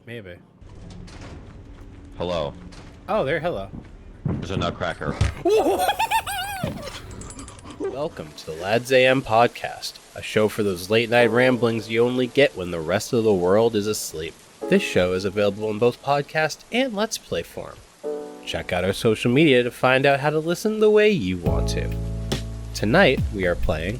Maybe. Hello. Oh, there. Hello. There's a nutcracker. Welcome to the Lads AM podcast, a show for those late night ramblings you only get when the rest of the world is asleep. This show is available in both podcast and Let's Play form. Check out our social media to find out how to listen the way you want to. Tonight, we are playing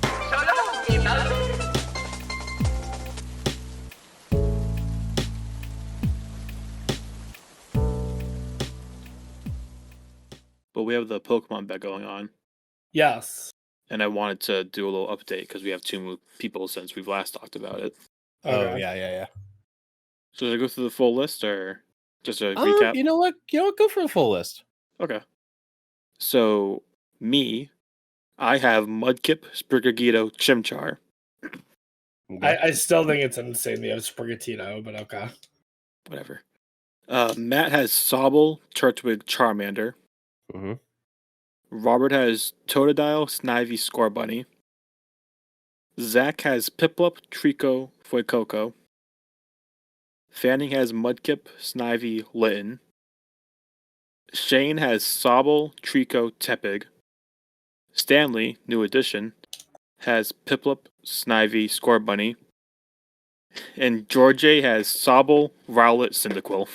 But we have the Pokemon bet going on, Yes. and I wanted to do a little update because we have two new people since we've last talked about it. Oh, Okay. yeah. So should I go through the full list or just a recap? You know what? Go for the full list. Okay. So, I have Mudkip, Sprigatito, Chimchar. I still think it's insane they have Sprigatito, but okay. Whatever. Matt has Sobble, Turtwig, Charmander. Mhm. Robert has Totodile, Snivy, Scorbunny. Zach has Piplup, Trico, Fuecoco. Fanning has Mudkip, Snivy, Litten. Shane has Sobble, Trico, Tepig. Stanley, new addition, has Piplup, Snivy, Scorbunny. And George has Sobble, Rowlet, Cyndaquil.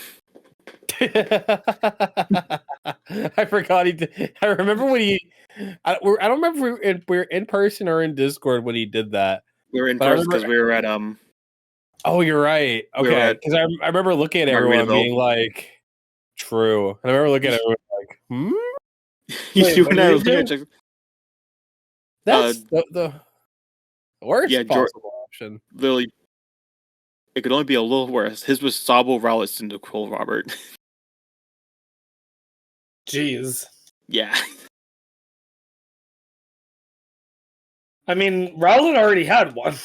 I forgot he did. I remember when he. I don't remember if we were in person or in Discord when he did that. We were in But I person remember- because we were at Oh, you're right. We were Okay, at because I remember looking at everyone Margaritaville. being like, "True." And I remember looking at everyone like, "Hmm." you what and I did were he looking at do? each other. That's the worst yeah, possible option. Literally, it could only be a little worse. His was Sobble, Rowlet, Cyndaquil, Robert. Jeez. Yeah. I mean, Rowlet already had one.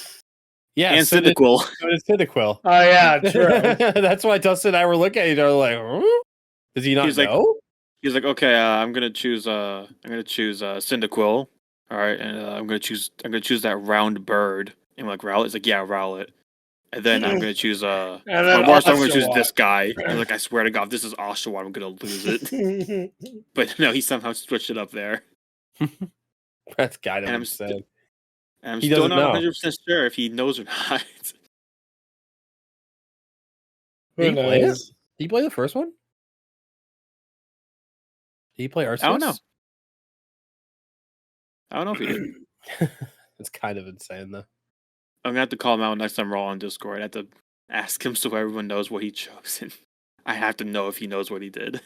Yeah, And so did Cyndaquil. Oh yeah, true. That's why Dustin and I were looking at each other like, huh? Does he not He's like- know? He's like, okay, I'm gonna choose Cyndaquil. All right, and I'm gonna choose that round bird. And we're like Rowlet. He's like, yeah, Rowlet. And then I'm gonna choose And then I'm gonna choose Oshawott. this guy. And like, I swear to God, if this is Oshawott, I'm gonna lose it. But no, he somehow switched it up there. That's kind of And I'm insane. And I'm He still doesn't not know. 100% sure if he knows or not. Who Did he play it? knows? Did you play the first one? Did you play Arceus? I don't know. I don't know if he did. It's kind of insane though. I'm gonna have to call him out next time we're all on Discord. I have to ask him so everyone knows what he chose. And I have to know if he knows what he did.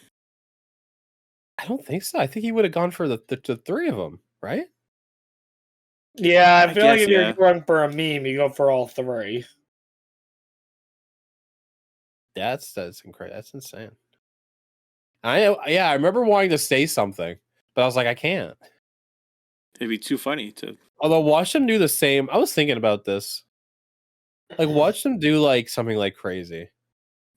I don't think so. I think he would have gone for the three of them, right? Yeah, I I feel like guess, if you're yeah. going for a meme, you go for all three. That's incredible. That's insane. I remember wanting to say something, but I was like, I can't. It'd be too funny to. Although watch them do the same. I was thinking about this. Like watch them do like something like crazy.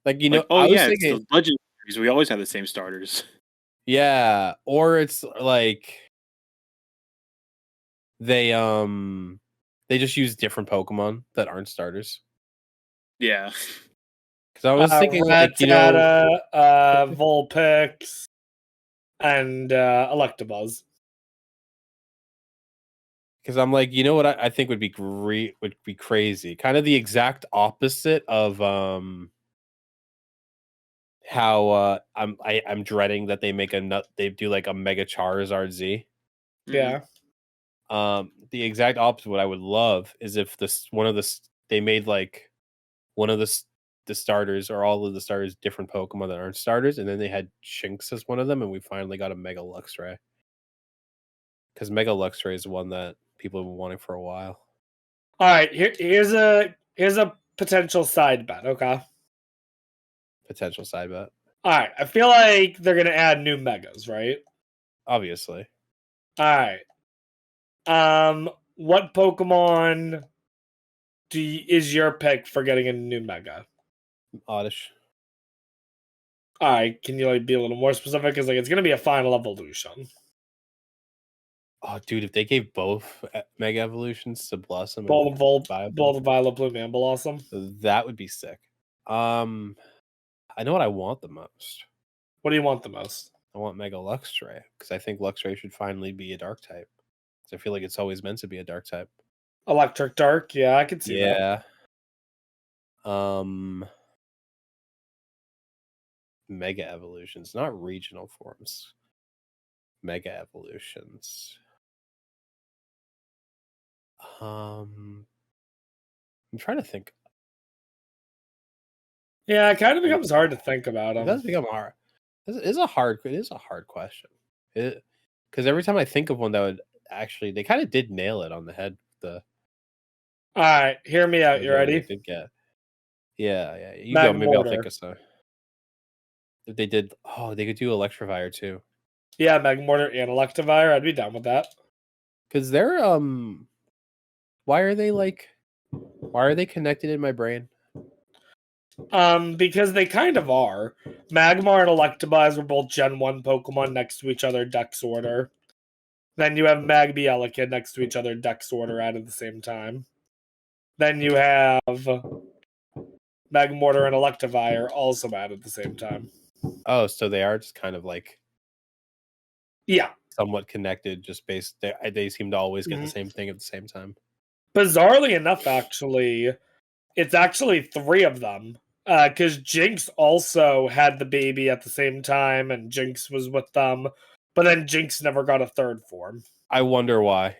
Like Like, I was it's thinking, the Legend series. We always have the same starters. yeah, or it's like they just use different Pokemon that aren't starters. Yeah. Because I was thinking, like, Rattata, Vulpix, and Electabuzz. because I'm like, you know what I think would be great, would be crazy. Kind of the exact opposite of how I'm dreading that they make they do like a Mega Charizard Z. Yeah. The exact opposite. What I would love is if they made like one of the starters or all of the starters different Pokemon that aren't starters, and then they had Shinx as one of them, and we finally got a Mega Luxray. Because Mega Luxray is one that people have been wanting for a while. All right. Here's a potential side bet. Okay. Potential side bet, All right. I feel like they're gonna add new megas, right? obviously. All right. What Pokemon is your pick for getting a new mega? Oddish. All right. Can you like be a little more specific? Because like it's gonna be a final evolution. Oh, dude, if they gave both Mega Evolutions to Blossom, Both and Volt, Vileplume, both Violet, Blue, and Blossom. that would be sick. I know what I want the most. What do you want the most? I want Mega Luxray because I think Luxray should finally be a dark type. 'Cause I feel like it's always meant to be a dark type. Electric Dark. Yeah, I can see that. Yeah. Mega evolutions, not regional forms. Mega evolutions. I'm trying to think. Yeah, it kind of becomes hard to think about It them. does become hard. It is a hard question. Because every time I think of one that would actually, they kind of did nail it on the head. All right, hear me out. You ready? Did get. Yeah. You go. Maybe I'll think Magmortar. of some. If they did, they could do Electivire too. Yeah, Magmortar and Electivire. I'd be down with that. Because they're why are they connected in my brain? Because they kind of are. Magmar and Electabuzz were both Gen 1 Pokemon next to each other, Dex order. Then you have Magby Elekid next to each other, Dex order at the same time. Then you have Magmortar and Electivire also added at the same time. Oh, so they are just kind of like Yeah. somewhat connected, just based. They seem to always get the Mhm. same thing at the same time. Bizarrely enough, actually, it's actually 3 of them. Because Jinx also had the baby at the same time, and Jinx was with them. But then Jinx never got a third form. I wonder why.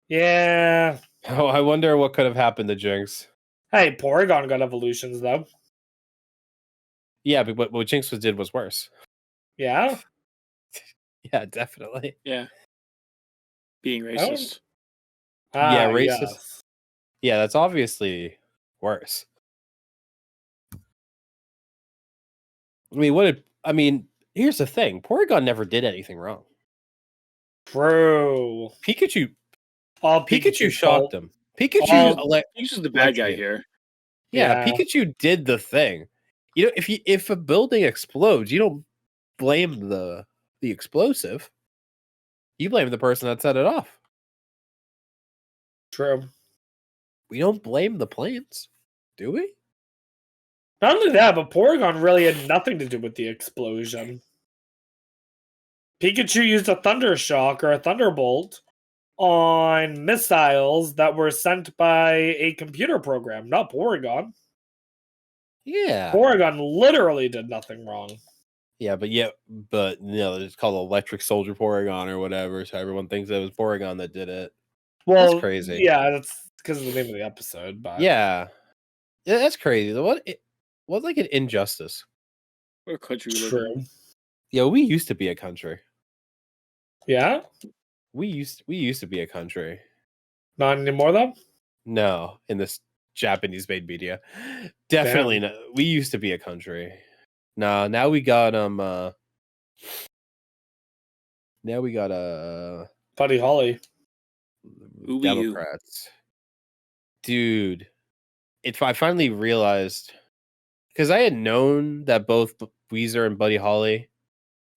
Yeah. Oh, I wonder what could have happened to Jinx. Hey, Porygon got evolutions, though. Yeah, but what Jinx did was worse. Yeah? Yeah, definitely. Yeah. Being racist. Yeah, racist. Yes. Yeah, that's obviously worse. I mean, here's the thing. Porygon never did anything wrong. True. Pikachu All Pikachu shocked him. Pikachu He's just the bad guy here. Yeah, Yeah. Pikachu did the thing. You know, if a building explodes, you don't blame the explosive. You blame the person that set it off. True. We don't blame the planes, do we? Not only that, but Porygon really had nothing to do with the explosion. Pikachu used a Thunder Shock or a Thunderbolt on missiles that were sent by a computer program, not Porygon. Yeah. Porygon literally did nothing wrong. Yeah, but it's called Electric Soldier Porygon or whatever, so everyone thinks it was Porygon that did it. Well, That's crazy. Yeah, that's because of the name of the episode. But Yeah, that's crazy. What's like an injustice? What country we live in? true. Yo, we used to be a country. Yeah, We used to be a country. not anymore though. No, in this Japanese-made media, definitely no. We used to be a country. No, now we got Now we got Buddy Holly. Who are you? Democrats. Dude, I finally realized because I had known that both Weezer and Buddy Holly.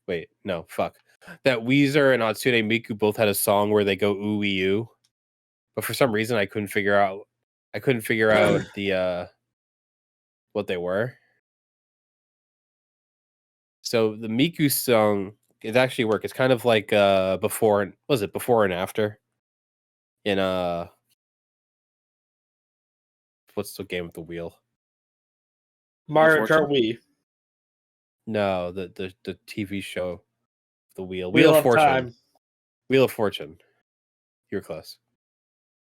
Wait, no, fuck. That Weezer and Hatsune Miku both had a song where they go ooh wee oo, but for some reason I couldn't figure out the what they were. So the Miku song, it actually worked. It's kind of like before and after in what's the game with the wheel? Mario Fortune? Kart Wii. No, the TV show, the wheel. Wheel of Fortune. Time. Wheel of Fortune. You're close.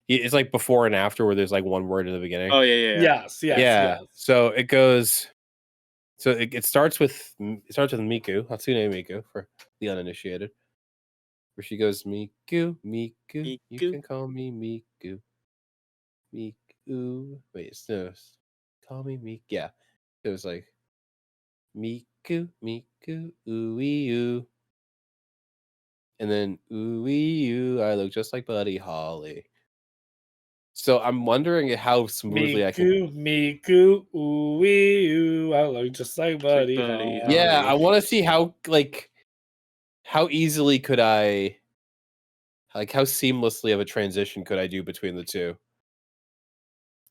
It's like before and after, where there's like one word in the beginning. Oh yeah. Yes. So it goes. So it starts with Miku, Hatsune Miku, for the uninitiated, where she goes Miku, you Miku. can call me Miku, Wait, no, call me Miku. Yeah, it was like Miku, ooey oo, and then ooey oo, I look just like Buddy Holly. So I'm wondering how smoothly I can. Miku, ooh, wee, ooh, I look just like Buddy Buddy Holly. Yeah, I want to see how easily could I, how seamlessly of a transition could I do between the two?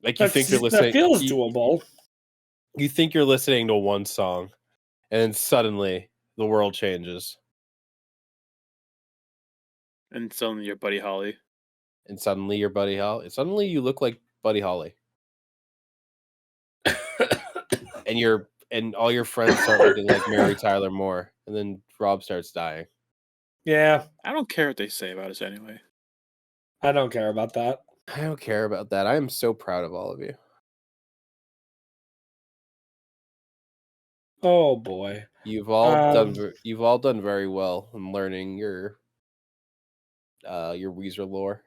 Like, you think you're listening? That feels doable. You think you're listening to one song, and then suddenly the world changes, And suddenly you're Buddy Holly. and suddenly you're Buddy Holly. And suddenly you look like Buddy Holly, and all your friends start looking like Mary Tyler Moore, and then Rob starts dying. Yeah, I don't care what they say about us anyway. I don't care about that. I don't care about that. I am so proud of all of you. Oh boy. You've all Um, done very well in learning your Weezer lore.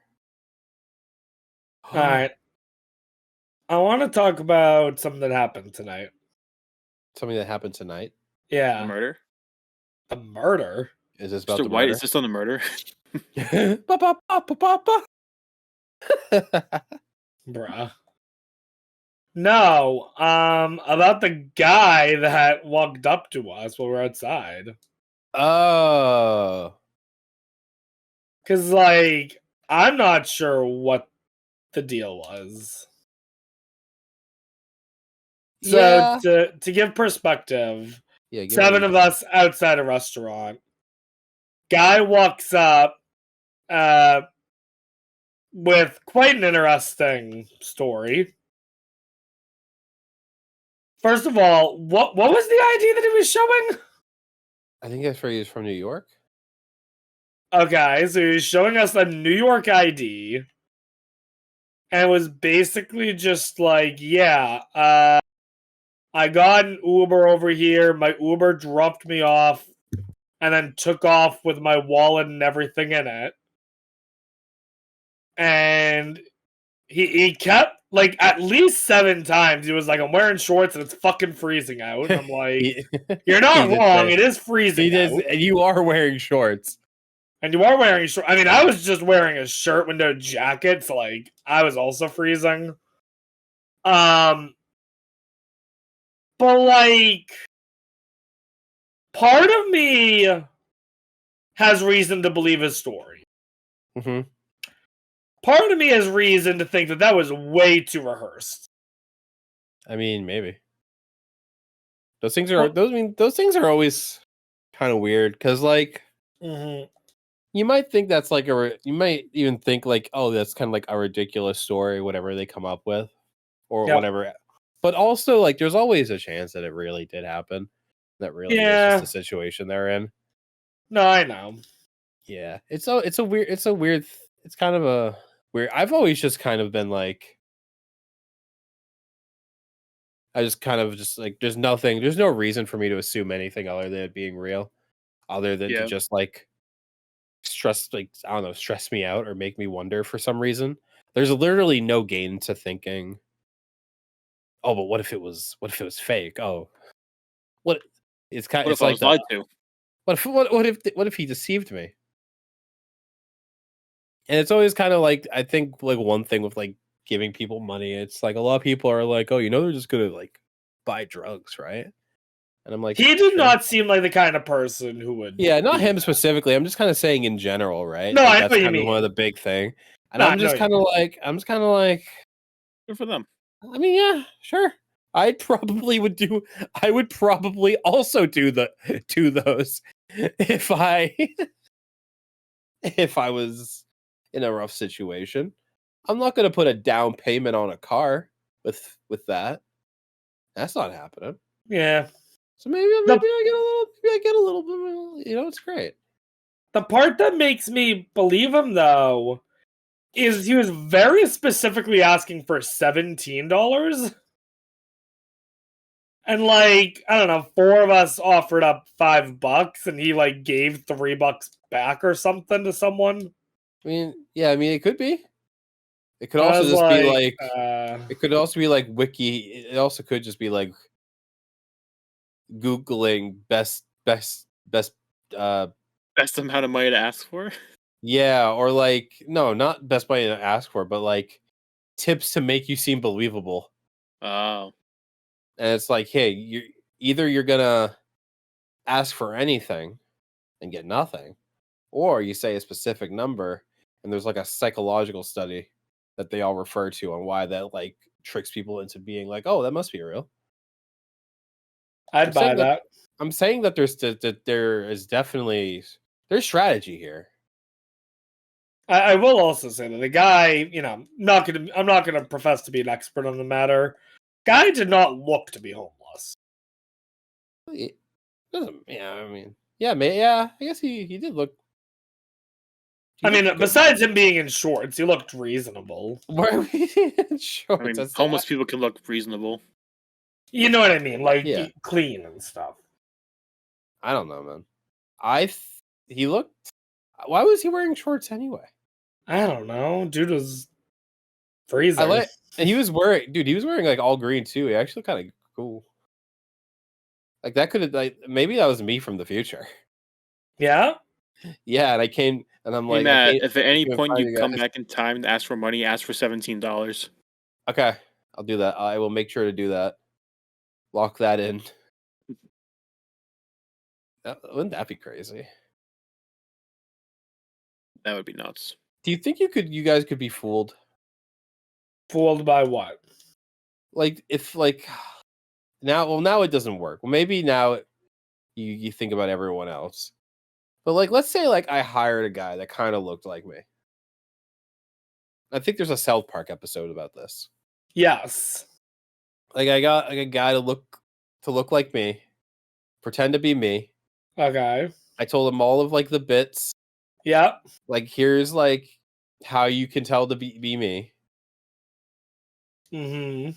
All right. I want to talk about something that happened tonight. Something that happened tonight. The Yeah, murder? a murder. Is this about Mr. the White, murder? is this on the murder? Ba, ba, ba, ba, ba, ba. Bruh. No, about the guy that walked up to us while we're outside. Oh, Cause like I'm not sure what the deal was. So yeah. to give perspective, Yeah, give 7 me- of us outside a restaurant. Guy walks up with quite an interesting story. First of all, what was the ID that he was showing? I think that's where he was from New York. Okay, so he's showing us a New York ID. And it was basically just like, yeah, I got an Uber over here. My Uber dropped me off and then took off with my wallet and everything in it. And he kept, like, at least 7 times. He was like, I'm wearing shorts and it's fucking freezing out. And I'm like, you're not He did wrong. say- It is freezing He does, out. and you are wearing shorts. And you are wearing shorts. I mean, I was just wearing a shirt with no jacket. So, like, I was also freezing. But, like, part of me has reason to believe his story. Mm-hmm. Part of me has reason to think that that was way too rehearsed. I mean, maybe those things are those things are always kind of weird because, like, you might think that's like you might even think like, oh, that's kind of like a ridiculous story, whatever they come up with, or Yep. whatever. But also, like, there's always a chance that it really did happen. That really is Yeah. just the situation they're in. No, I know. Yeah, it's a weird, it's kind of a weird. I've always just kind of been like, I just kind of just like, there's no reason for me to assume anything other than it being real, other than Yeah. to just like stress, like, I don't know, stress me out or make me wonder for some reason. There's literally no gain to thinking, oh, but what if it was fake? Oh, what it's kind What it's if I like was lied to? what if he deceived me? And it's always kind of like, I think, like, one thing with like giving people money, it's like a lot of people are like, oh, they're just gonna like buy drugs, right? And I'm like, He did sure. not seem like the kind of person who would. Yeah, not him specifically. I'm just kind of saying in general, right? No, Like, I know that's what you kind of one of mean. the big thing. And No, I'm just I know kind of like, Good for them. I mean, yeah, sure. I would probably also do those if I if I was in a rough situation. I'm not going to put a down payment on a car with that. That's not happening. Yeah. So maybe I get a little bit, it's great. The part that makes me believe him, though, is he was very specifically asking for $17. And, like, I don't know, 4 of us offered up $5, and he, like, gave $3 back or something to someone. I mean, yeah, it could be. It could I also was just be like, uh, it could also be like wiki. It also could just be like Googling best Best amount of money to ask for? yeah, or like, no, not best money to ask for, but like tips to make you seem believable. Oh. And it's like, hey, you're gonna ask for anything and get nothing, or you say a specific number and there's like a psychological study that they all refer to on why that like tricks people into being like, oh, that must be real. I'd I'm buy saying that. I'm saying that there is definitely there's strategy here. I will also say that the guy, I'm not gonna profess to be an expert on the matter. Guy did not look to be homeless. It doesn't. Yeah, I mean, yeah, yeah. I guess he did look. he I mean, looked good. besides him being in shorts, he looked reasonable. Why are we in shorts? I mean, That's- homeless people can look reasonable. You know what I mean? Like Yeah. clean and stuff. I don't know, man. He looked. Why was he wearing shorts anyway? I don't know. Dude was freezing. And he was wearing, dude. He was wearing like all green too. He actually kind of cool. Like that could have, like maybe that was me from the future. Yeah. Yeah, and I came and I'm Hey, like, Matt, I can't if at any even point find you you come guys. back in time and ask for money, ask for $17. Okay, I'll do that. I will make sure to do that. Lock that in. Wouldn't that be crazy? That would be nuts. Do you think you guys could be fooled? Fooled by what? Like if like now it doesn't work. Well, maybe now you think about everyone else. But like let's say like I hired a guy that kind of looked like me. I think there's a South Park episode about this. Yes. Like I got like a guy to look like me, pretend to be me. Okay. I told him all of like the bits. Yeah. Like here's like how you can tell to be me. Mm-hmm.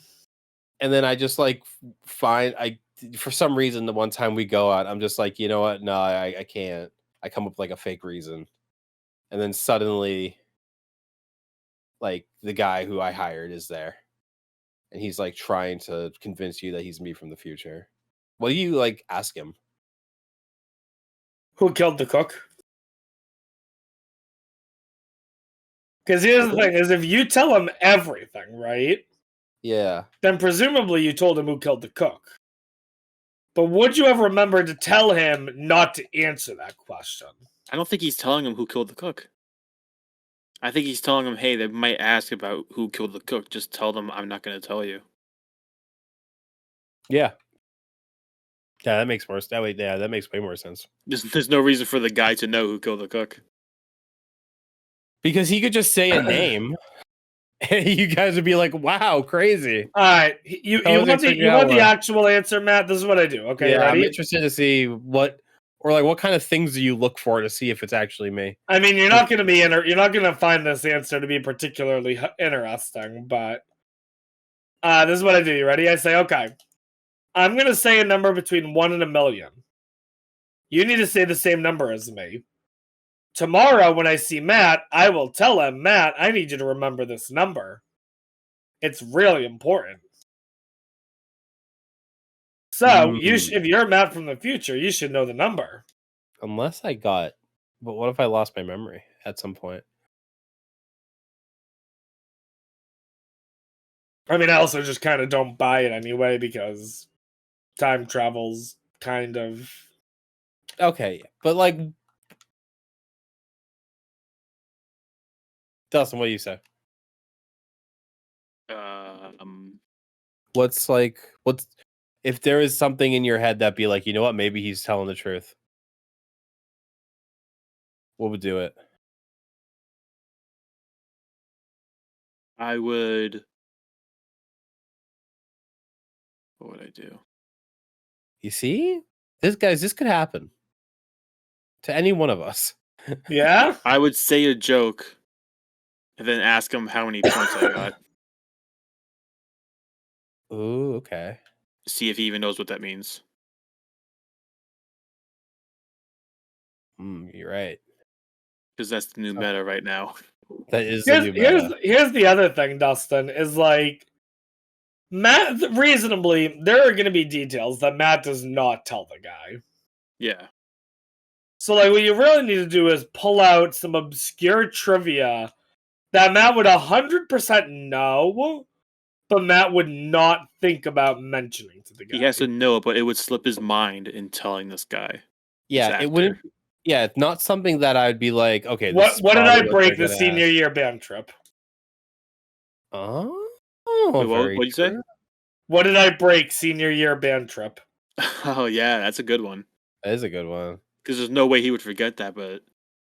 And then I just like for some reason the one time we go out, I'm just like, you know what? No, I can't. I come up with like a fake reason. And then suddenly like the guy who I hired is there. And he's like trying to convince you that he's me from the future. What do you like ask him? Who killed the cook? Because here's the thing: is if you tell him everything, right? Yeah. Then presumably you told him who killed the cook. But would you ever remember to tell him not to answer that question? I don't think he's telling him who killed the cook. I think he's telling him, hey, they might ask about who killed the cook. Just tell them I'm not going to tell you. Yeah. Yeah, that makes more sense. That makes way more sense. There's no reason for the guy to know who killed the cook. Because he could just say a name, and you guys would be like, "Wow, crazy!" All right, you want the actual answer, Matt? This is what I do. Okay, yeah, ready? I'm interested to see what kind of things do you look for to see if it's actually me. I mean, you're not going to find this answer to be particularly interesting, but this is what I do. You ready? I say, okay, I'm going to say a number between 1 and 1 million. You need to say the same number as me. Tomorrow, when I see Matt, I will tell him, Matt, I need you to remember this number. It's really important. So, if you're Matt from the future, you should know the number. Unless I got, but what if I lost my memory at some point? I mean, I also just kind of don't buy it anyway because time travel's kind of Okay, but like, Dustin, what do you say? What's if there is something in your head that be like, you know what, maybe he's telling the truth? What would do it? I would. What would I do? You see, this could happen to any one of us. Yeah. I would say a joke, and then ask him how many points I got. Ooh, okay. See if he even knows what that means. You're right. Because that's the new meta right now. That is the new meta. Here's the other thing, Dustin, is like Matt. Reasonably, there are going to be details that Matt does not tell the guy. Yeah. So, like, what you really need to do is pull out some obscure trivia that Matt would 100% know, but Matt would not think about mentioning to the guy. He has to know it, but it would slip his mind in telling this guy. Yeah, it wouldn't. Yeah, it's not something that I would be like, okay. What did I break the senior year band trip? Oh, wait, what did you say? What did I break senior year band trip? Oh yeah, that's a good one. That is a good one. Because there's no way he would forget that. But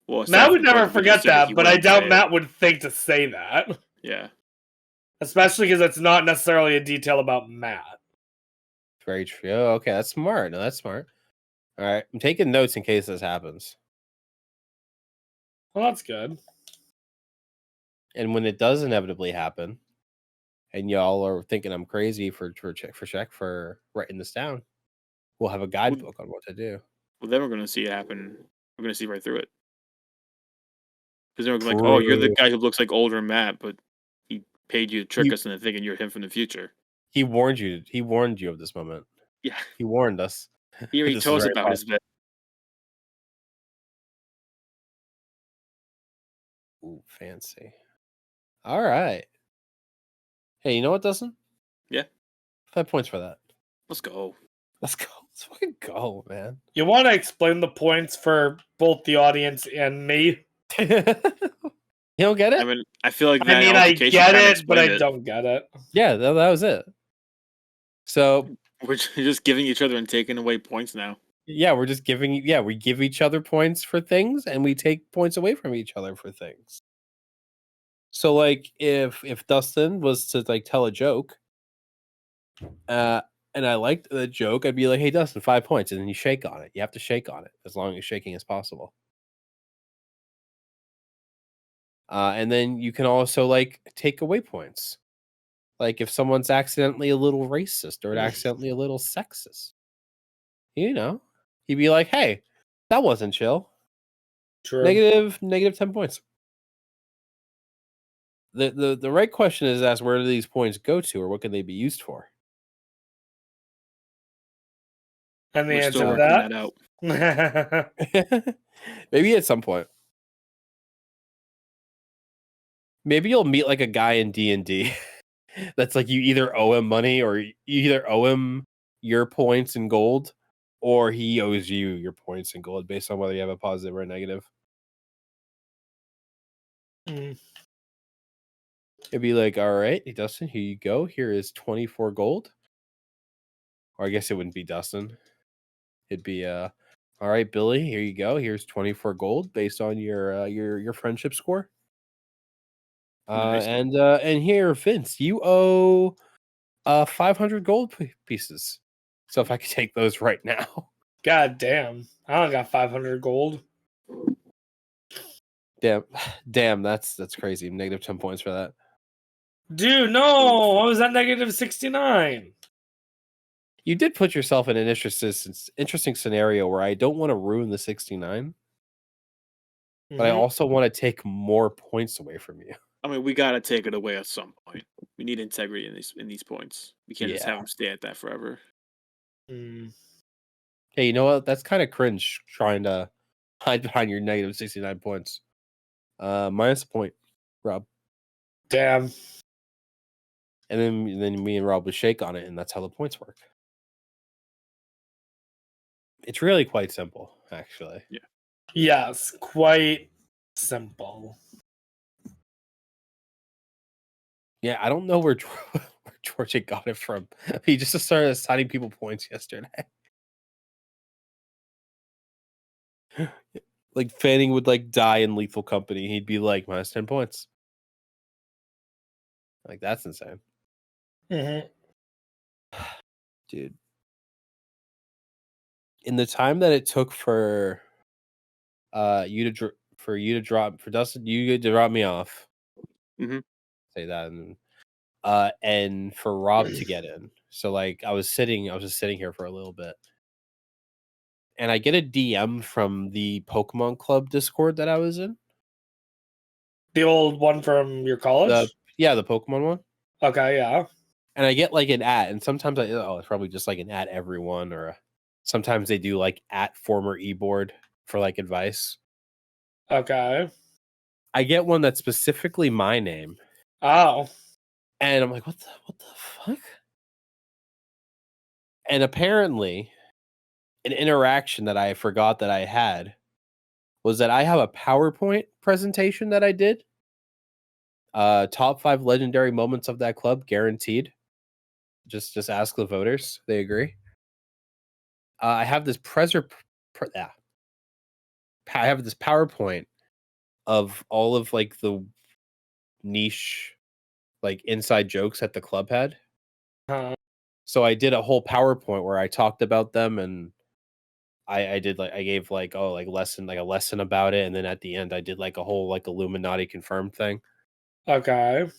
well, aside Matt would from the never point, we just forget assume that he that, but I wouldn't say doubt it. Matt would think to say that. Yeah. Especially because it's not necessarily a detail about Matt. Very true. Oh, okay, that's smart. No, that's smart. All right, I'm taking notes in case this happens. Well, that's good. And when it does inevitably happen, and y'all are thinking I'm crazy for writing this down, we'll have a guidebook on what to do. Well, then we're gonna see it happen. We're gonna see right through it. Because then we're gonna be like, oh, you're the True. guy who looks like older Matt, but he paid you to trick You- us into thinking you're him from the future. He warned you. He warned you of this moment. Yeah. He warned us. He already This is told us very about his bit. Ooh, fancy. All right. Hey, you know what, Dustin? Yeah. 5 points for that. Let's go. Let's go. Let's fucking go, man. You want to explain the points for both the audience and me? You don't get it? I mean, I feel like I that mean, I altercation get kinda it, but I explained it. don't get it. Yeah, that was it. So We're just giving each other and taking away points now. yeah, we're just giving. Yeah, we give each other points for things, and we take points away from each other for things. So, like, if Dustin was to like tell a joke, and I liked the joke, I'd be like, "Hey, Dustin, 5 points," and then you shake on it. You have to shake on it as long as shaking is possible. And then you can also like take away points. Like if someone's accidentally a little racist or accidentally a little sexist, you know, he'd be like, "Hey, that wasn't chill." True. Negative 10 points. The right question is asked, where do these points go to, or what can they be used for? And the We're answer still to working that that? out. Maybe at some point. Maybe you'll meet like a guy in D&D that's like you either owe him money or you either owe him your points in gold or he owes you your points in gold based on whether you have a positive or a negative. Mm. It'd be like, all right, Dustin, here you go. Here is 24 gold. Or I guess it wouldn't be Dustin. It'd be all right, Billy, here you go. Here's 24 gold based on your friendship score. Nice. And here, Vince, you owe 500 gold pieces. So if I could take those right now. God damn. I only got 500 gold. Damn, that's crazy. Negative 10 points for that. Dude, no! I was at negative 69. You did put yourself in an interesting scenario where I don't want to ruin the 69, but I Mhm. also want to take more points away from you. I mean, we gotta take it away at some point. We need integrity in these points. We can't just have Yeah. them stay at that forever. Mm. Hey, you know what? That's kind of cringe trying to hide behind your negative 69 points. Minus a point, Rob. Damn. And then me and Rob would shake on it, and that's how the points work. It's really quite simple, actually. Yes, quite simple. Yeah, I don't know where Georgia got it from. He just started assigning people points yesterday. Like Fanning would like die in Lethal Company. He'd be like minus 10 points. Like that's insane, Mm-hmm. dude. In the time that it took for you to drop for Dustin, you to drop me off. Mhm. Say that, and for Rob to get in. So like I was just sitting here for a little bit. And I get a DM from the Pokemon Club Discord that I was in. The old one from your college? The Pokemon one. Okay, yeah. And I get like an @ and sometimes it's probably just like an @ everyone, or sometimes they do like @ former e-board for like advice. Okay. I get one that's specifically my name, Oh. and I'm like, what the fuck? And apparently, an interaction that I forgot that I had was that I have a PowerPoint presentation that I did. Top 5 legendary moments of that club, guaranteed. Just ask the voters; they agree. I have this I have this PowerPoint of all of like the niche, like inside jokes that the club had. Huh. So I did a whole PowerPoint where I talked about them, and I did like I gave like a lesson about it, and then at the end I did like a whole like Illuminati confirmed thing. Okay.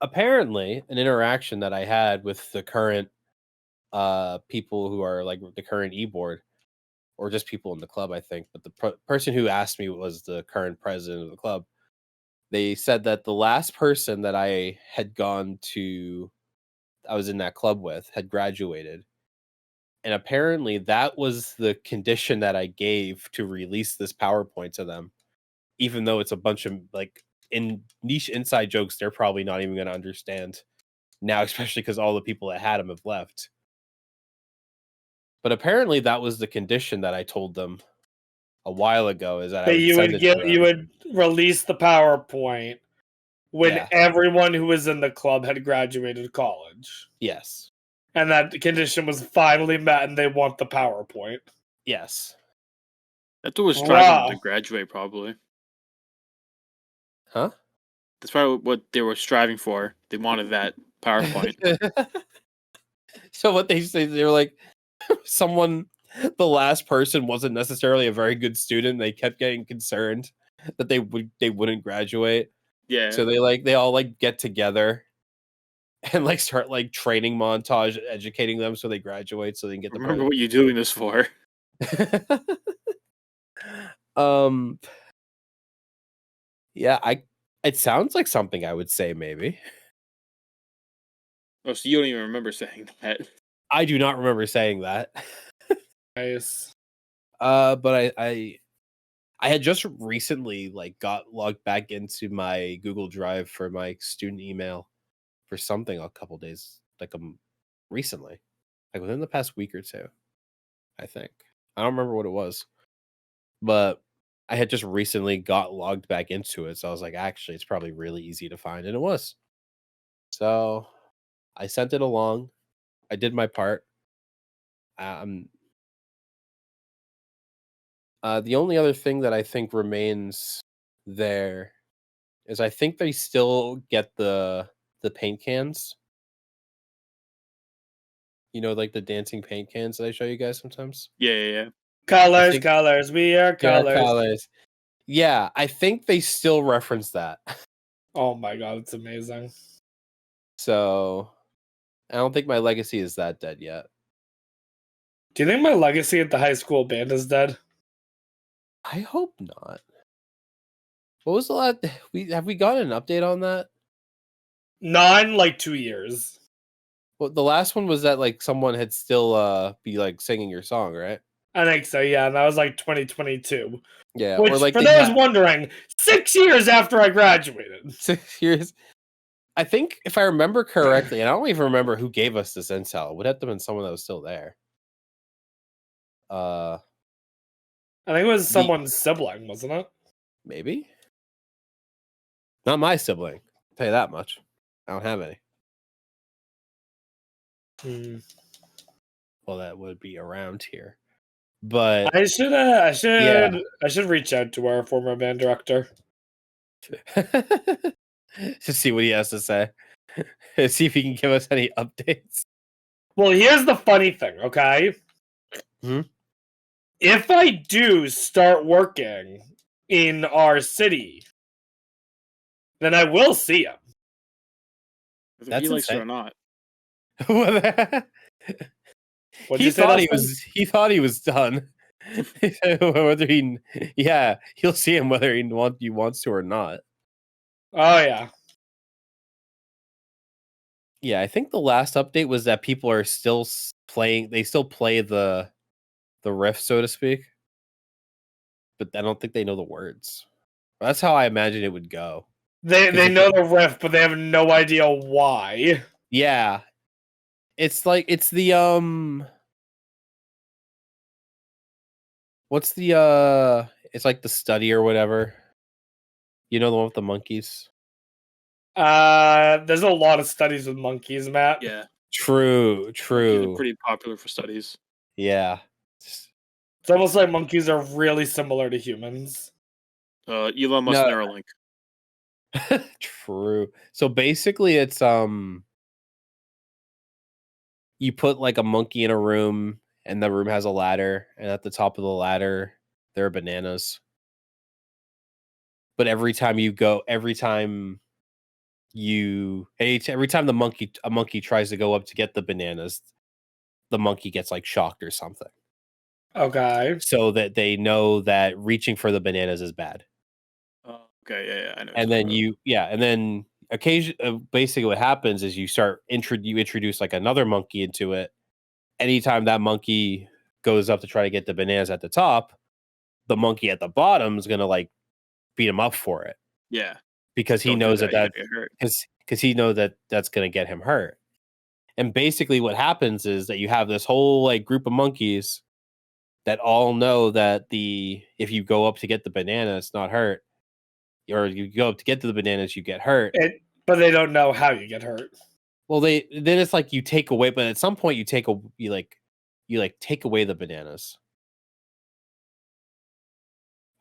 Apparently, an interaction that I had with the current people who are like the current e-board, or just people in the club, I think, but the person who asked me was the current president of the club. They said that the last person that I was in that club with had graduated. And apparently that was the condition that I gave to release this PowerPoint to them, even though it's a bunch of like in niche inside jokes they're probably not even going to understand now, especially because all the people that had them have left. But apparently that was the condition that I told them a while ago, is that I But would you send would it to you them. would release the PowerPoint when Yeah. everyone who was in the club had graduated college. Yes. And that condition was finally met and they want the PowerPoint. Yes. That's what was driving them to Wow. graduate, probably. Huh? That's probably what they were striving for. They wanted that PowerPoint. So what they say, they were like, the last person wasn't necessarily a very good student. They kept getting concerned that they wouldn't graduate. Yeah. So they all like get together and like start like training montage, educating them so they graduate so they can get the Remember what you're doing this for. Yeah, it sounds like something I would say maybe. Oh, so you don't even remember saying that. I do not remember saying that. Nice. But I had just recently like got logged back into my Google Drive for my student email for something a couple days, like recently, like within the past week or two, I think. I don't remember what it was, but I had just recently got logged back into it, so I was like, actually, it's probably really easy to find, and it was. So I sent it along. I did my part. The only other thing that I think remains there is I think they still get the paint cans. You know, like the dancing paint cans that I show you guys sometimes. Yeah. Colors, think- colors, we are They are colors. colors. Yeah, I think they still reference that. Oh my god, it's amazing. So I don't think my legacy is that dead yet. Do you think my legacy at the high school band is dead? I hope not. What was the last? Have we gotten an update on that? Not in like 2 years. Well, the last one was that like someone had still be like singing your song, right? I think so, yeah, and that was like 2022. Yeah, Which, or like for they those wondering, 6 years after I graduated. 6 years. I think if I remember correctly, and I don't even remember who gave us this intel. It would have to been someone that was still there. I think it was someone's sibling, wasn't it? Maybe. Not my sibling. I'll tell you that much. I don't have any. Well, that would be around here. But I should reach out to our former band director. to see what he has to say. See if he can give us any updates. Well, here's the funny thing, okay? Mhm. If I do start working in our city, then I will see him. Whether That's he likes it insane. or not. What'd he you say, thought he Dustin? was. He thought he was done. Whether he'll see him whether he wants to or not. Oh yeah. Yeah, I think the last update was that people are still playing. They still play the riff, so to speak, but I don't think they know the words. That's how I imagine it would go. They know the riff, but they have no idea why. Yeah, it's like it's the what's the it's like the study or whatever. You know, the one with the monkeys. There's a lot of studies with monkeys, Matt. Yeah. True. Monkeys are pretty popular for studies. Yeah. It's almost like monkeys are really similar to humans. Elon Musk No. Neuralink. True. So basically it's you put like a monkey in a room and the room has a ladder, and at the top of the ladder there are bananas. But every time a monkey tries to go up to get the bananas, the monkey gets like shocked or something. Okay. So that they know that reaching for the bananas is bad. Okay, yeah, I know. And then basically what happens is you introduce like another monkey into it. Anytime that monkey goes up to try to get the bananas at the top, the monkey at the bottom is gonna like beat him up for it. Yeah, because he don't do knows that, that you get hurt. because he knows that that's gonna get him hurt. And basically, what happens is that you have this whole like group of monkeys that all know that if you go up to get the banana, it's not hurt, or you go up to get to the bananas, you get hurt. But they don't know how you get hurt. Well, then it's like you take away, but at some point you take away the bananas.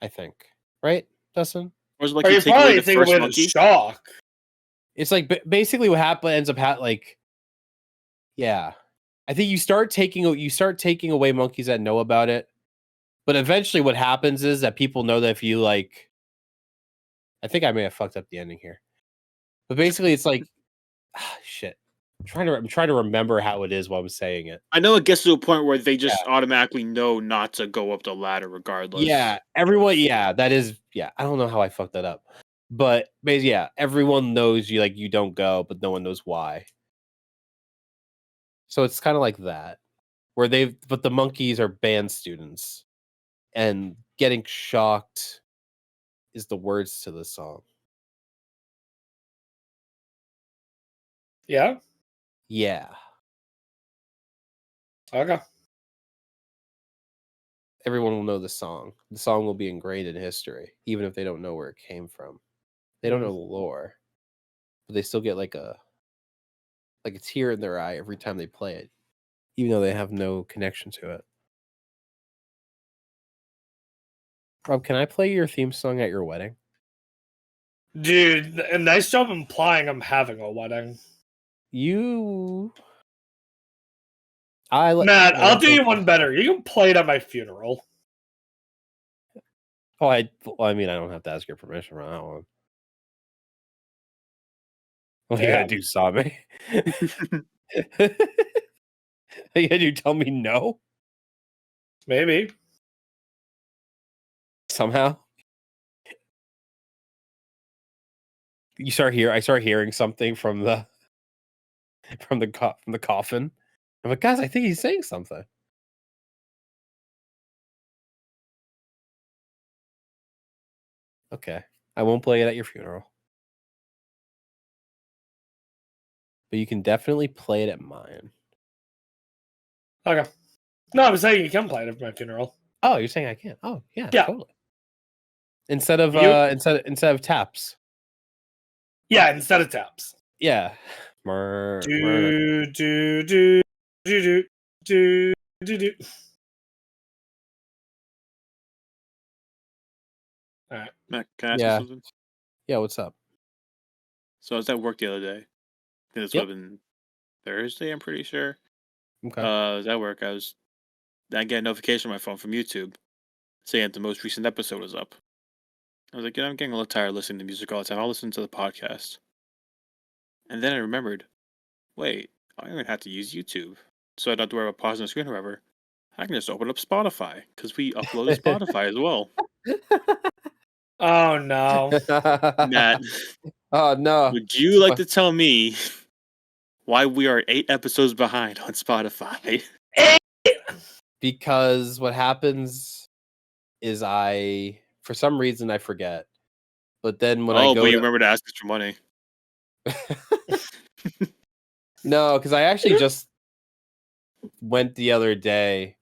I think, right, Dustin? Or is it like Or you you take away probably the take first away the monkey? shock. It's like basically what ends up like, yeah. I think you start taking away monkeys that know about it, but eventually what happens is that people know that if you like, I think I may have fucked up the ending here, but basically it's like, shit. I'm trying to remember how it is while I'm saying it. I know it gets to a point where they just automatically know not to go up the ladder regardless. Yeah, everyone. Yeah, that is. Yeah, I don't know how I fucked that up, but basically, yeah, everyone knows you don't go, but no one knows why. So it's kind of like that, but the monkeys are band students, and getting shocked is the words to the song. Yeah. Yeah. Okay. Everyone will know the song. The song will be ingrained in history, even if they don't know where it came from. They don't know the lore, but they still get like a tear in their eye every time they play it, even though they have no connection to it. Rob, can I play your theme song at your wedding? Dude, a nice job implying I'm having a wedding. Matt, I'll do you one better. You can play it at my funeral. Oh, I mean, I don't have to ask your permission on that one. Well, you gotta do something. You tell me no? Maybe. Somehow. I start hearing something from the coffin. I'm like, guys, I think he's saying something. Okay. I won't play it at your funeral. But you can definitely play it at mine. Okay. No, I'm saying you can play it at my funeral. Oh, you're saying I can't? Oh, yeah. Totally. Instead of taps. Yeah, instead of taps. Yeah. Do. All right. Matt, can I ask you something? Yeah, what's up? So I was at work the other day. I think this would have been Thursday, I'm pretty sure. Okay. I was at work. I get a notification on my phone from YouTube saying that the most recent episode was up. I was like, I'm getting a little tired listening to music all the time. I'll listen to the podcast. And then I remembered, wait, I don't even have to use YouTube. So I don't have to worry about pausing the screen or whatever. I can just open up Spotify, because we upload to Spotify as well. Oh, no. Matt. Oh, no. Would you like to tell me why we are 8 episodes behind on Spotify? Because what happens is for some reason I forget. But then when I go but you remember to ask us for money. No, because I actually just went the other day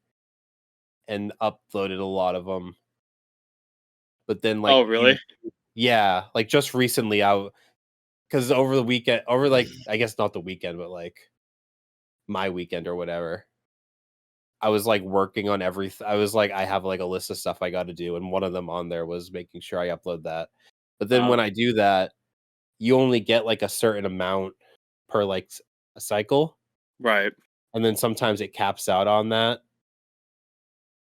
and uploaded a lot of them. But then oh, really? Yeah, like just recently because over the weekend, I guess not the weekend, but like my weekend or whatever, I was like working on everything. I was like, I have like a list of stuff I got to do, and one of them on there was making sure I upload that. But then when I do that, you only get like a certain amount per like a cycle, Right. and then sometimes it caps out on that.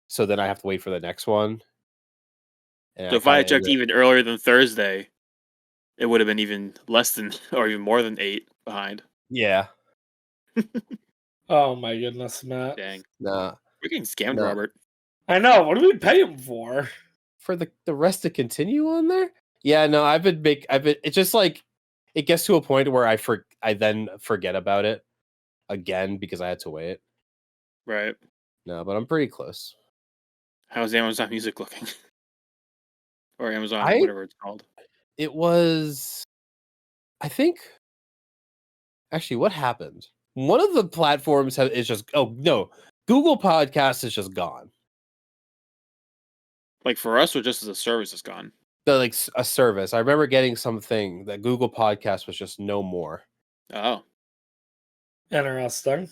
So then I have to wait for the next one. And So if I had kinda checked even earlier than Thursday, it would have been even less than, or even more than 8 behind. yeah, Oh my goodness, Matt. Dang. nah, We're getting scammed, No. Robert. I know. What do we pay him for? for the rest to continue on there. Yeah, no, I've been. It's just like it gets to a point where I then forget about it again because I had to wait. Right. No, but I'm pretty close. How's Amazon Music looking? Or Amazon, I- whatever it's called. It was, I think. Actually, what happened? One of the platforms is just. Oh no, Google Podcasts is just gone. Like for us, or just as a service is gone. Like a service. I remember getting something that Google Podcast was just no more. Oh, Interesting.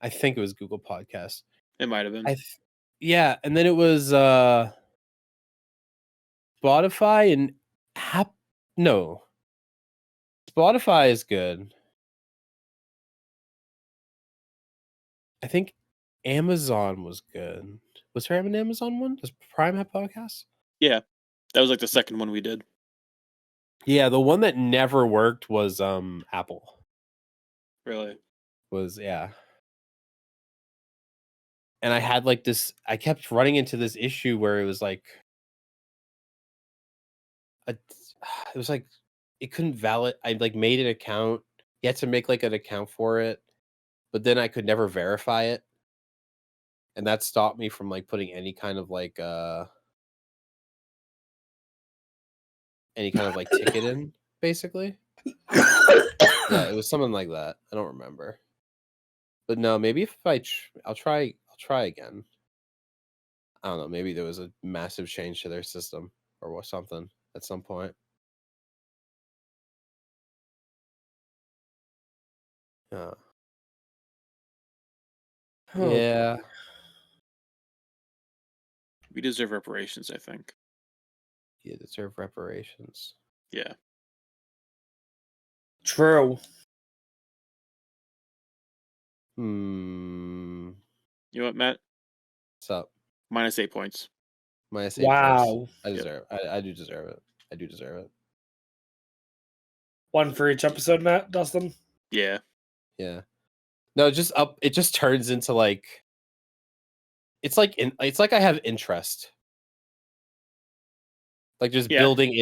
I think it was Google Podcast. it might have been. Yeah, and then it was Spotify and no. Spotify is good. I think Amazon was good. Was there an Amazon one? Does Prime have podcasts? Yeah, that was like the second one we did. Yeah, the one that never worked was Apple. Really? Yeah. And I had like this I kept running into this issue where it was like it was like it couldn't valid. I like made an account. You had to make like an account for it, but then I could never verify it. And that stopped me from like putting any kind of like ticket in, basically. Yeah, it was something like that. I don't remember. But no, maybe if I'll try again. I don't know, maybe there was a massive change to their system or something at some point. Oh. Yeah. We deserve reparations, I think. You deserve reparations. Yeah. True. Hmm. You know what, Matt? What's up? Minus 8 points. Minus 8 points. Wow. I deserve. I do deserve it. I do deserve it. One for each episode, Matt, Dustin? Yeah. Yeah. No, just up. It just turns into like. It's like I have interest. Like there's building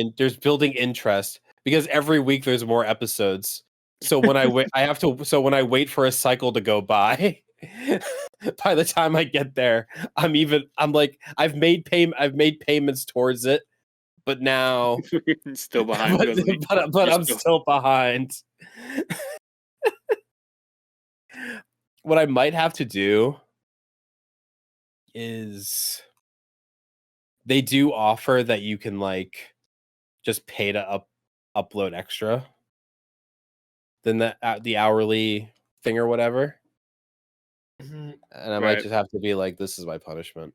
interest because every week there's more episodes. So when I wait, when I wait for a cycle to go by, by the time I get there, I'm like I've made payments towards it, but now Still behind. but I'm still behind. What I might have to do is they do offer that you can like just pay to upload extra than the hourly thing or whatever. And I might just have to be like, this is my punishment.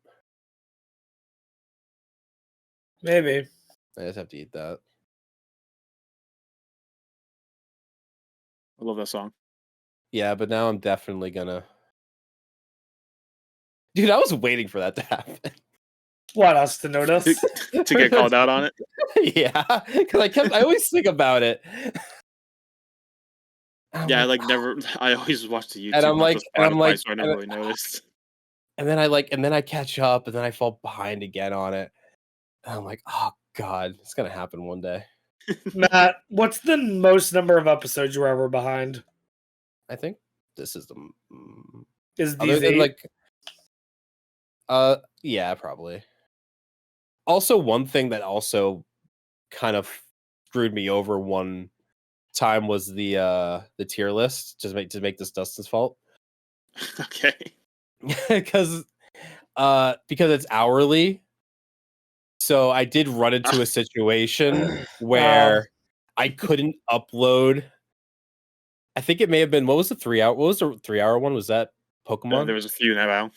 Maybe. I just have to eat that. I love that song. Yeah, but now I'm definitely gonna. Dude, I was waiting for that to happen. What, us to notice? To get called out on it? Yeah, because I always think about it. Yeah, I always watch the YouTube. And I'm like, so I never really noticed. And then I catch up, and then I fall behind again on it. And I'm like, oh god, it's gonna happen one day. Matt, what's the most number of episodes you were ever behind? I think this is the Is other these than 8? like, yeah, probably. Also, one thing that also kind of screwed me over one time was the tier list to make this Dustin's fault. Okay. because it's hourly. So I did run into a situation where I couldn't upload. I think it may have been what was the 3 hour one? Was that Pokemon? There was a few now.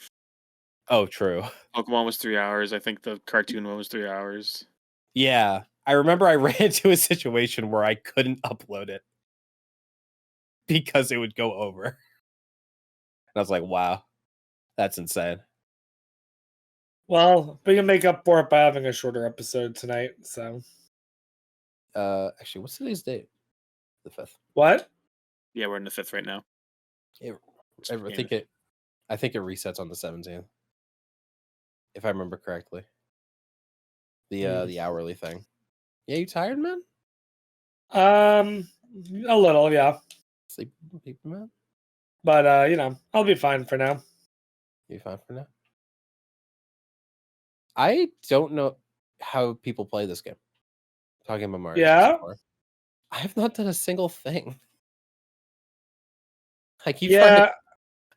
Oh, true. Pokemon was 3 hours. I think the cartoon one was 3 hours. Yeah. I remember I ran into a situation where I couldn't upload it because it would go over. And I was like, wow, that's insane. Well, we can make up for it by having a shorter episode tonight. So Actually, what's today's date? The 5th. what? Yeah, we're in the 5th right now. I think it resets on the 17th. If I remember correctly. The hourly thing. Yeah, you tired, man? A little, yeah. Sleep, man? But I'll be fine for now. You fine for now? I don't know how people play this game. Talking about Mario. Yeah? So far. I have not done a single thing. I keep Yeah. trying to,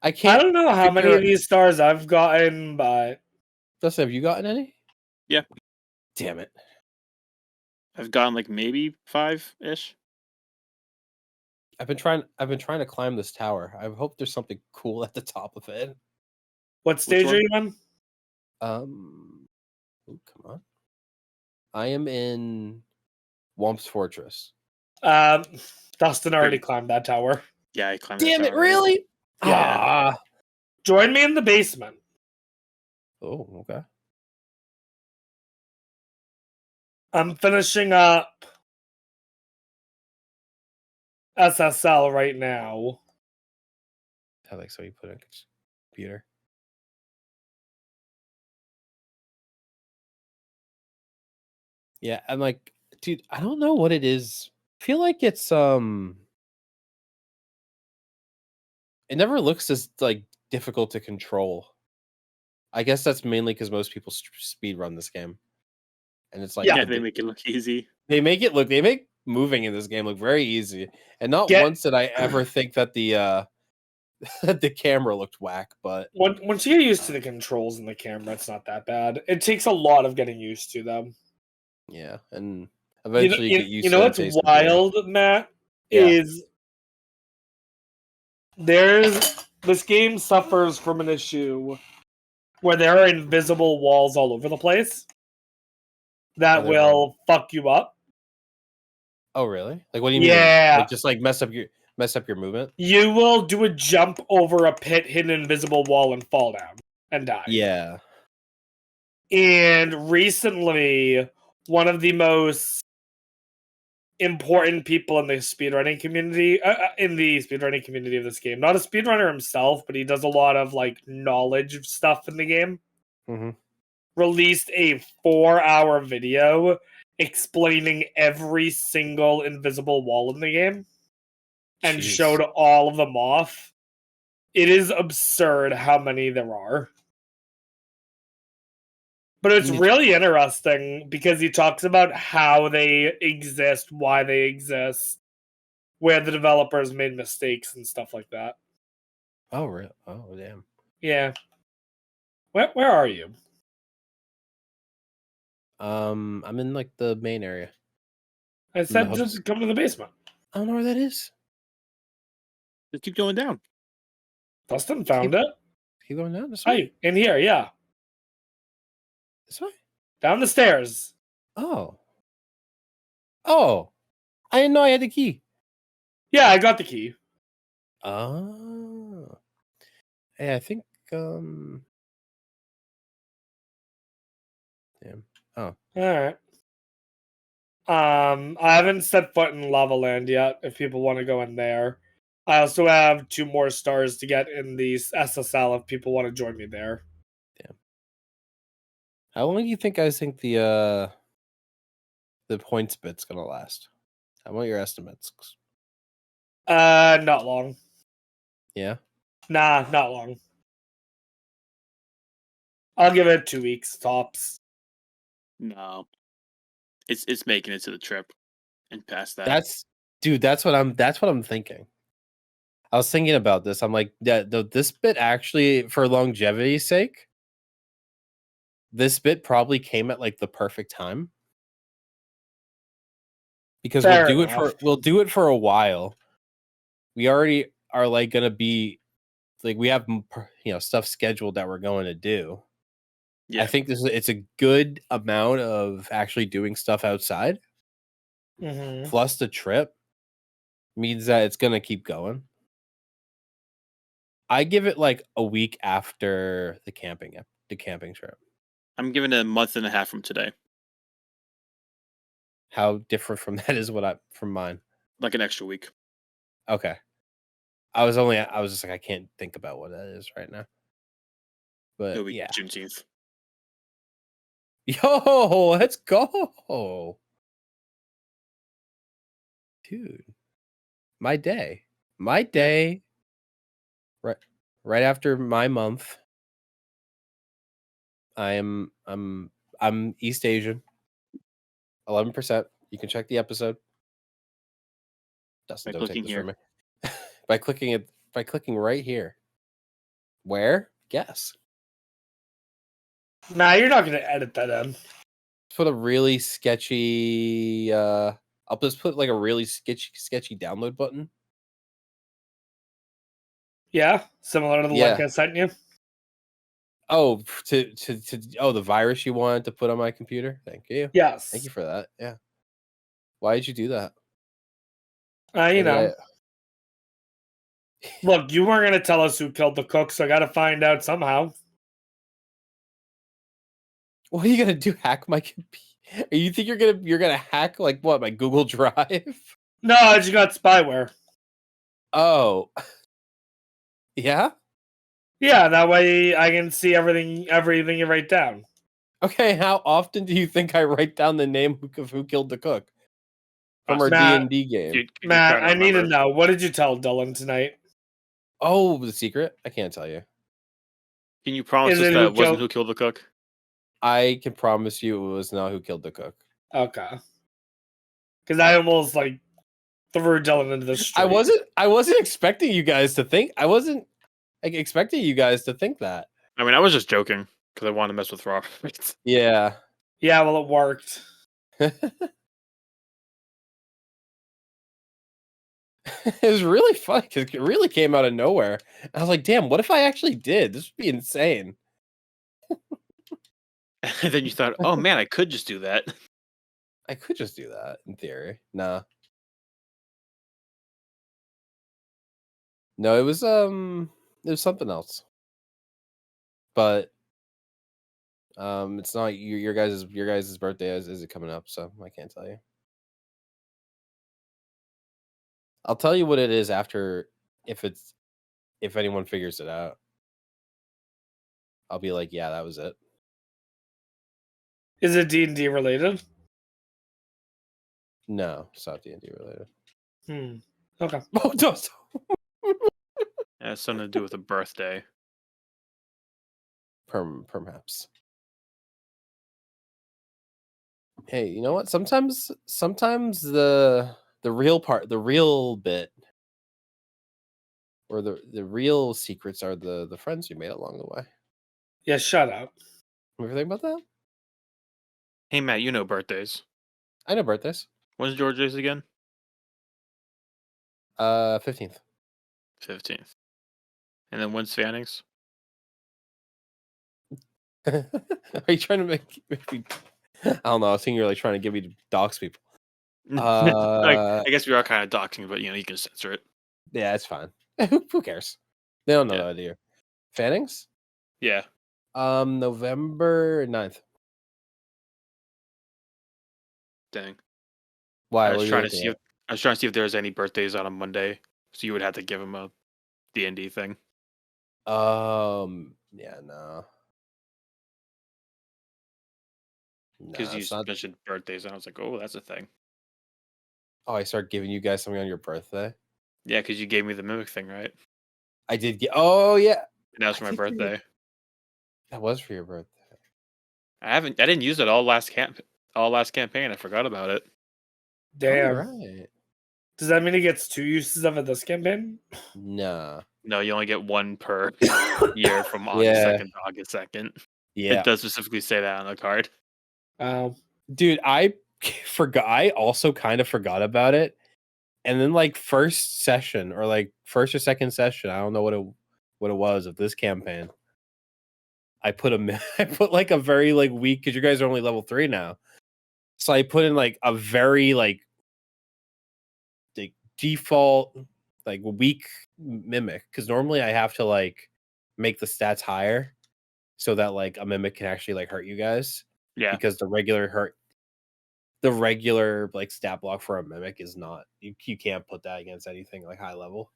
I can't. I don't know how many figure- of these stars I've gotten, but Dustin, have you gotten any? Yeah. Damn it. I've gotten like maybe 5-ish. I've been trying to climb this tower. I hope there's something cool at the top of it. what stage one? are you on? Oh, come on. I am in Womp's Fortress. Dustin already climbed that tower. Yeah, I climbed that Damn it, tower. really? Yeah. Ah. Join me in the basement. Oh, okay. I'm finishing up SSL right now. I like so you put it in computer. Yeah, I'm like, dude, I don't know what it is. I feel like it's it never looks as like difficult to control. I guess that's mainly because most people speed run this game, and it's like Yeah, they make it look easy. they make moving in this game look very easy, and not once did I ever think that the the camera looked whack. But once you get used to the controls and the camera, it's not that bad. It takes a lot of getting used to them. yeah, and eventually you get used to. You know what's wild, Matt? Yeah. Is this game suffers from an issue where there are invisible walls all over the place that will fuck you up. Oh, really? Like, what do you mean? Yeah. Like, just like mess up your movement? You will do a jump over a pit, hit an invisible wall, and fall down and die. Yeah. And recently, one of the most important people in the speedrunning community, of this game, not a speedrunner himself, but he does a lot of like knowledge stuff in the game, released a 4-hour video explaining every single invisible wall in the game and showed all of them off. It is absurd how many there are. But it's really interesting because he talks about how they exist, why they exist, where the developers made mistakes and stuff like that. Oh, really? Oh, damn. Yeah. Where are you? I'm in like the main area. I said just come to the basement. I don't know where that is. Just keep going down. Dustin found it. Keep going down this way. Hi, in here, yeah. This way? Down the stairs. Oh. Oh. I didn't know I had the key. Yeah, I got the key. Oh. Hey, I think damn. Oh. Alright. I haven't set foot in Lava Land yet, if people want to go in there. I also have 2 more stars to get in the SSL if people want to join me there. Damn. How long do you think the points bit's gonna last? I want your estimates. Not long. Yeah? Nah, not long. I'll give it 2 weeks tops. No. It's making it to the trip and past that. That's what I'm thinking. I was thinking about this. I'm like, this bit actually, for longevity's sake, this bit probably came at like the perfect time. Because we'll do it for a while. We already are like gonna be like we have stuff scheduled that we're going to do. Yeah. I think it's a good amount of actually doing stuff outside. Mm-hmm. Plus the trip means that it's gonna keep going. I give it like a week after the camping trip. I'm giving it a month and a half from today. How different from that is from mine. Like an extra week. Okay. I was just like, I can't think about what that is right now. But It'll be yeah. Juneteenth. Yo, let's go. Dude. My day. Right after my month. I'm East Asian. 11%. You can check the episode. Dustin, By don't take clicking this here. from me. By clicking right here. Where? Guess. Nah, you're not going to edit that in. Put a really sketchy I'll just put like a really sketchy download button. Yeah, similar to the link I sent you. Oh, the virus you wanted to put on my computer? Thank you. Yes. Thank you for that. Yeah. Why did you do that? You know. Look, you weren't going to tell us who killed the cook, so I got to find out somehow. What are you gonna do? Hack my computer? You think you're gonna hack like what? My Google Drive? No, I just got spyware. Oh, yeah. Yeah, that way I can see everything you write down. Okay, how often do you think I write down the name of who killed the cook from our Matt, D&D game? Dude, Matt, I need to know. What did you tell Dylan tonight? Oh, the secret? I can't tell you. Can you promise us that it wasn't who killed the cook? I can promise you it was not who killed the cook. Okay. Because I almost like threw Dylan into the street. I wasn't expecting you guys to think. I wasn't expecting you guys to think that. I mean, I was just joking because I wanted to mess with Robert. Yeah. Yeah, well, it worked. It was really fun because it really came out of nowhere. I was like, damn, what if I actually did? This would be insane. And then you thought, oh man, I could just do that. I could just do that in theory. Nah. No, it was something else. But it's not your guys' birthday is it coming up, so I can't tell you. I'll tell you what it is after if anyone figures it out. I'll be like, yeah, that was it. Is it D&D related? No, it's not D&D related. Okay. Oh, it does. It has something to do with a birthday. Perhaps. Hey, you know what? Sometimes the real bit, or the real secrets are the friends you made along the way. Yeah, shut up. Ever think about that? Hey Matt, you know birthdays. I know birthdays. When's George's again? 15th. 15th. And then when's Fanning's? Are you trying to make me? I don't know. I was thinking you're like trying to get me to dox people. I guess we are kind of doxing, but you can censor it. Yeah, it's fine. Who cares? They don't know that, do you? Fanning's? Yeah. November 9th. Dang. Why? I was trying to see if there was any birthdays on a Monday, so you would have to give him a D&D thing. Yeah, no. Because you mentioned birthdays, and I was like, oh, that's a thing. Oh, I started giving you guys something on your birthday? Yeah, because you gave me the mimic thing, right? I did get. Oh yeah, and that was for my birthday. That was for your birthday. I didn't use it all last campaign. I forgot about it. Damn. Right. Does that mean he gets 2 uses of it this campaign? Nah. No, you only get 1 per year from August 2nd to August 2nd. Yeah. It does specifically say that on the card. Dude, I forgot. I also kind of forgot about it. And then like first session or like first or second session, I don't know what what it was of this campaign. I put I put like a very like weak, because you guys are only level 3 now. So I put in like a very like default like weak mimic, because normally I have to like make the stats higher so that like a mimic can actually like hurt you guys. Yeah. Because the regular like stat block for a mimic is not, you can't put that against anything like high level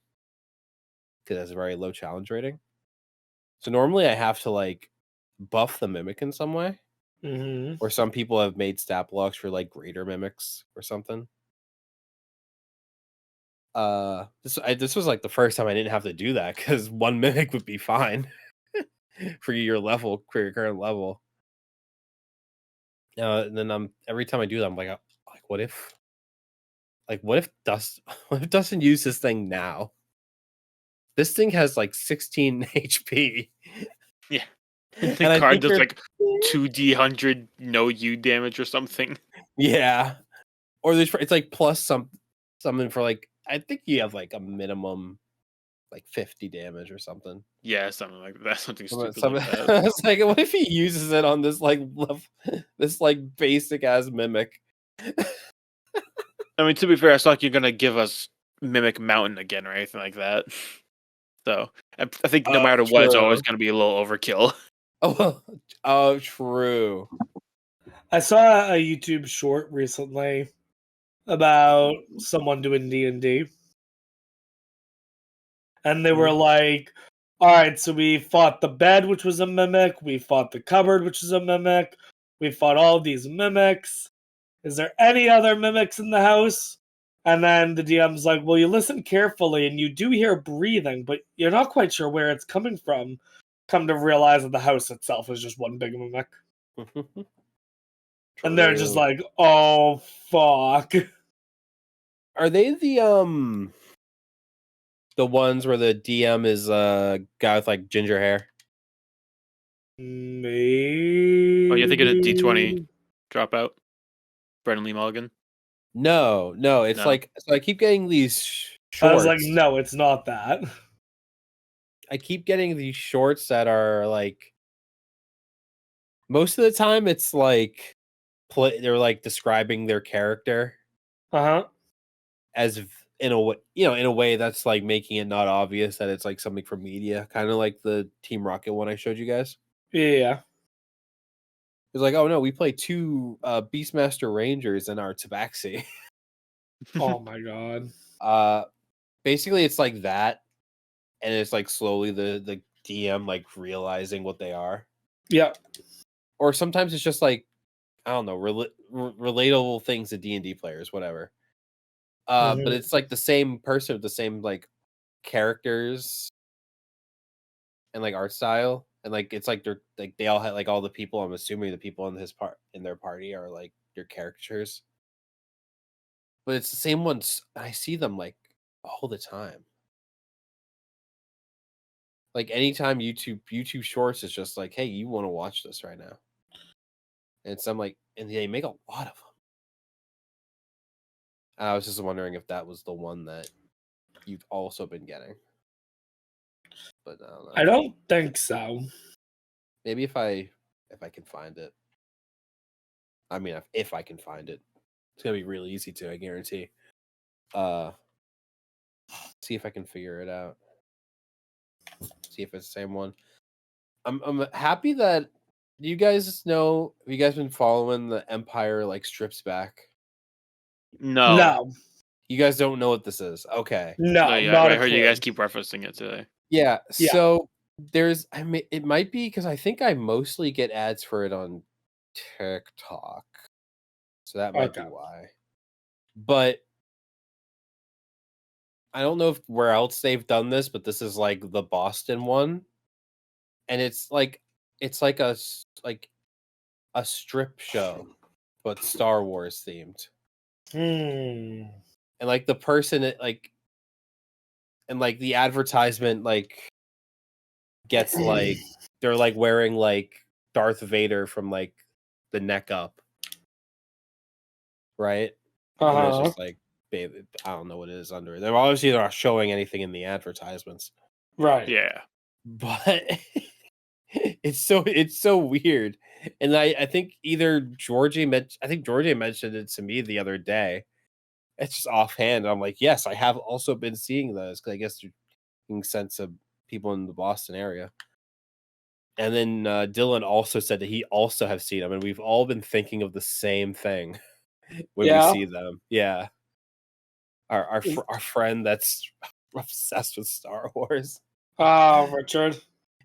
because it's a very low challenge rating. So normally I have to like buff the mimic in some way, or some people have made stat blocks for like greater mimics or something. This was like the first time I didn't have to do that, because one mimic would be fine for your current level. And then every time I do that, I'm like what if Dustin used this thing now? This thing has like 16 HP. Yeah. And The I card think does you're- like 2d100 no U damage or something. Yeah. Or it's like plus something for like, I think you have like a minimum like 50 damage or something. Yeah, something like that. Something stupid Some, like that. it's like, what if he uses it on this like this like basic ass mimic? I mean, to be fair, it's not like you're gonna give us Mimic Mountain again or anything like that. So I think no matter what, it's True. always gonna be a little overkill. Oh, true. I saw a YouTube short recently about someone doing D&D. And they were like, all right, so we fought the bed, which was a mimic. We fought the cupboard, which is a mimic. We fought all of these mimics. Is there any other mimics in the house? And then the DM's like, well, you listen carefully and you do hear breathing, but you're not quite sure where it's coming from. Come to realize that the house itself is just one big mimic. And they're just True. like, oh, fuck. Are they the ones where the DM is a guy with like ginger hair? Maybe. Oh, you think of the D20 dropout? Brendan Lee Mulligan? No, it's No. like, so I keep getting these shorts. I was like, no, it's not that. I keep getting these shorts that are like, most of the time it's like they're like describing their character as in a way that's like making it not obvious that it's like something from media, kind of like the Team Rocket one I showed you guys. Yeah. It's like, oh no, we play 2 Beastmaster Rangers in our Tabaxi. Oh my god. Basically it's like that, and it's like slowly the DM like realizing what they are. Yeah. Or sometimes it's just like, I don't know, relatable things to D&D players, whatever. But it's like the same person with the same like characters and like art style, and like it's like they're like they all had like all the people. I'm assuming the people in their party are like their caricatures, but it's the same ones. I see them like all the time. Like anytime YouTube Shorts is just like, hey, you want to watch this right now, and some like, and they make a lot of them. I was just wondering if that was the one that you've also been getting. But I don't know. I don't think so. Maybe if I can find it. I mean, if I can find it, it's gonna be really easy to, I guarantee. See if I can figure it out. See if it's the same one. I'm happy that you guys know. Have you guys been following the Empire like strips back? No. No. You guys don't know what this is. Okay. No. Yeah, not I a heard you clue. guys keep referencing it today. Yeah. Yeah. So it might be because I think I mostly get ads for it on TikTok. So that might be why. But I don't know where else they've done this, but this is like the Boston one. And it's like a strip show, but Star Wars themed. And like the person and like the advertisement like gets like they're like wearing like Darth Vader from like the neck up, right? And it's just like, babe, I don't know what it is under. They're obviously not showing anything in the advertisements, Right. Yeah. but it's so weird. And I think either Georgie mentioned it to me the other day. It's just offhand. I'm like, yes, I have also been seeing those because I guess they're making sense of people in the Boston area. And then Dylan also said that he also have seen them, and we've all been thinking of the same thing when Yeah. we see them. Yeah, our friend that's obsessed with Star Wars. Oh, Richard.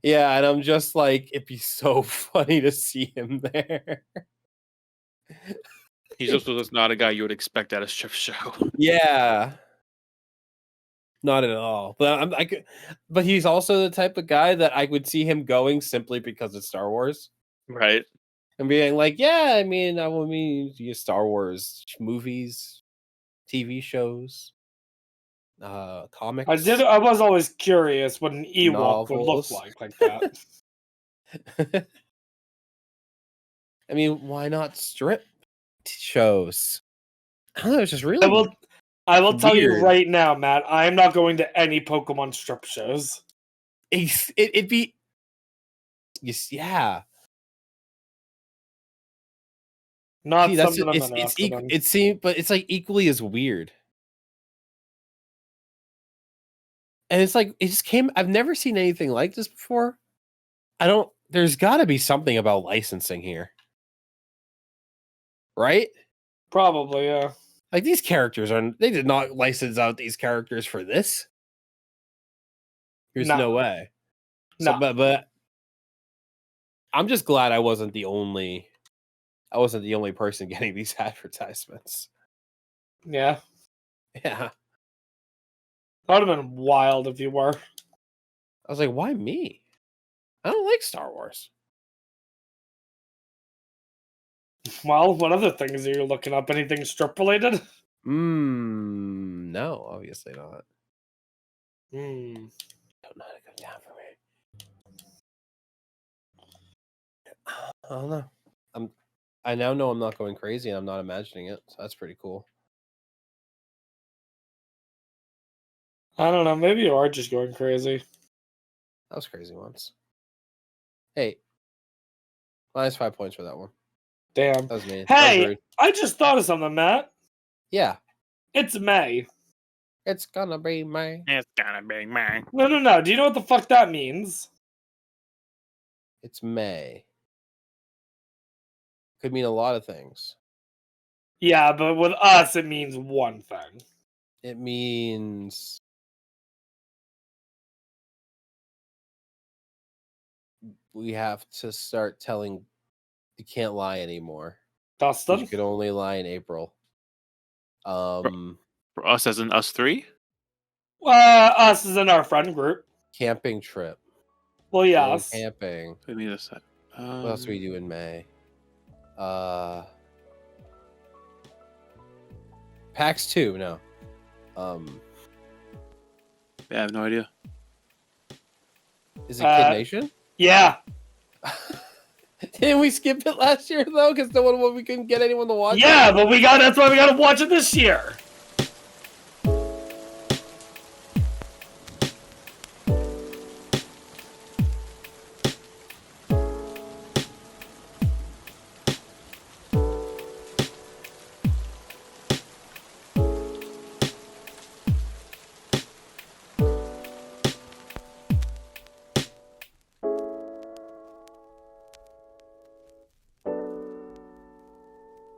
Yeah, and I'm just like, it'd be so funny to see him there. He's just not a guy you would expect at a strip show. Yeah, not at all. But but he's also the type of guy that I would see him going simply because it's Star Wars. Right. And being like, yeah, I mean, Star Wars movies, TV shows, comics. I was always curious what an Ewok would look Novels. like that. I mean, why not strip shows? I don't know, it's just really I will tell you weird. right now, Matt, I am not going to any Pokemon strip shows. It'd be yeah. Not See, that's something I'm it's interested in. it seems, but it's like equally as weird. And it's like it just came. I've never seen anything like this before. There's got to be something about licensing here, right? Probably, yeah. Like these characters they did not license out these characters for this. There's no way. So, No. but I'm just glad I wasn't the only person getting these advertisements. Yeah. Yeah. That would have been wild if you were. I was like, why me? I don't like Star Wars. Well, what other things are you looking up? Anything strip related? No, obviously not. Hmm. Don't know how to go down for me. I don't know. I now know I'm not going crazy and I'm not imagining it. So that's pretty cool. I don't know. Maybe you are just going crazy. That was crazy once. Hey, -5 points for that one. Damn. That was me. Hey, I just thought of something, Matt. Yeah. It's May. It's gonna be May. It's gonna be mine. No. Do you know what the fuck that means? It's May. Could mean a lot of things. Yeah, but with us, it means one thing. It means we have to start telling you can't lie anymore. Dustin? You can only lie in April. For us, as in us three? Us is in our friend group. Camping trip. Well, Going yes. camping. Give me this. What else do we do in May? PAX 2, no. Yeah, I have no idea. Is it Kid Nation? Yeah. Didn't we skip it last year though? Because we couldn't get anyone to watch it? Yeah, but that's why we gotta watch it this year.